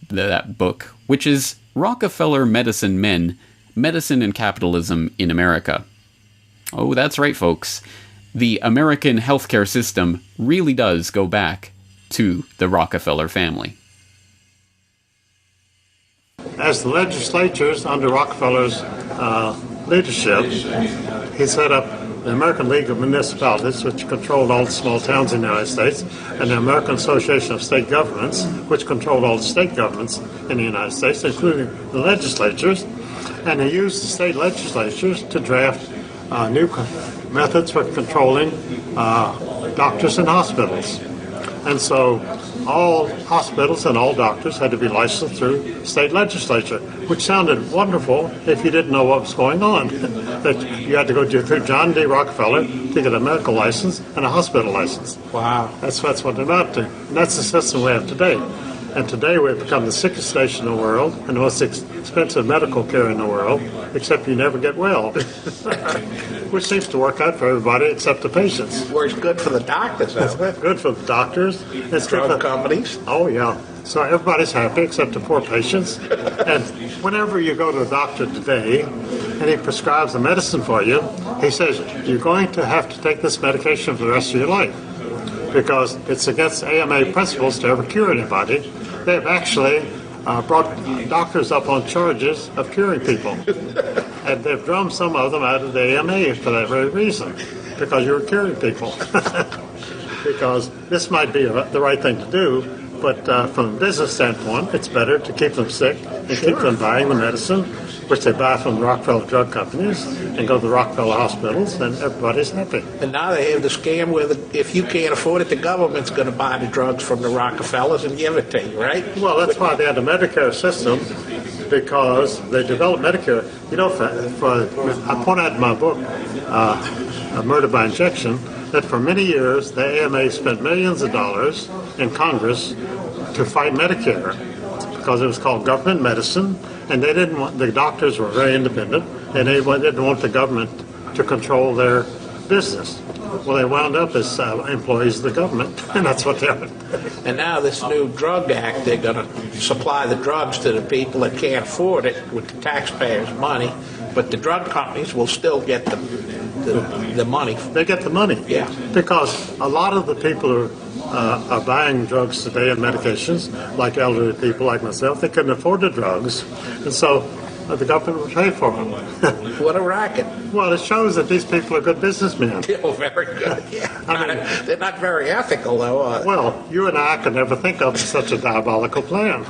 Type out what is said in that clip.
that book, which is Rockefeller Medicine Men, Medicine and Capitalism in America. Oh, that's right, folks. The American healthcare system really does go back to the Rockefeller family. As the legislatures under Rockefeller's leadership, he set up the American League of Municipalities, which controlled all the small towns in the United States, and the American Association of State Governments, which controlled all the state governments in the United States, including the legislatures. And he used the state legislatures to draft new methods for controlling doctors and hospitals. And so all hospitals and all doctors had to be licensed through state legislature, which sounded wonderful if you didn't know what was going on. That you had to go through John D. Rockefeller to get a medical license and a hospital license. Wow. That's what it amounted to. And that's the system we have today. And today we've become the sickest nation in the world and the most expensive medical care in the world, except you never get well. Which seems to work out for everybody except the patients. Works good for the doctors, doesn't it? Good for the doctors. It's Drug good for companies. Oh, yeah. So everybody's happy except the poor patients. And whenever you go to a doctor today and he prescribes a medicine for you, he says, you're going to have to take this medication for the rest of your life because it's against AMA principles to ever cure anybody. They've actually brought doctors up on charges of curing people. And they've drummed some of them out of the AMA for that very reason, because you're curing people. Because this might be the right thing to do, but from a business standpoint, it's better to keep them sick and keep them buying the medicine, which they buy from the Rockefeller drug companies, and go to the Rockefeller hospitals, and everybody's happy. And now they have the scam where if you can't afford it, the government's going to buy the drugs from the Rockefellers and give it to you, right? Well, that's why they had the Medicare system, because they developed Medicare. You know, I point out in my book, Murder by Injection, that for many years the AMA spent millions of dollars in Congress to fight Medicare because it was called government medicine, and they didn't want, the doctors were very independent, and they didn't want the government to control their business. Well, they wound up as employees of the government, and that's what they are. And now this new drug act, they're going to supply the drugs to the people that can't afford it with the taxpayers' money, but the drug companies will still get the money. They get the money. Yeah. Because a lot of the people who are buying drugs today and medications, like elderly people like myself, they couldn't afford the drugs, and so the government will pay for them. What a racket. Well, it shows that these people are good businessmen. Oh, very good. Yeah. They're not very ethical, though. Well, you and I could never think of such a diabolical plan.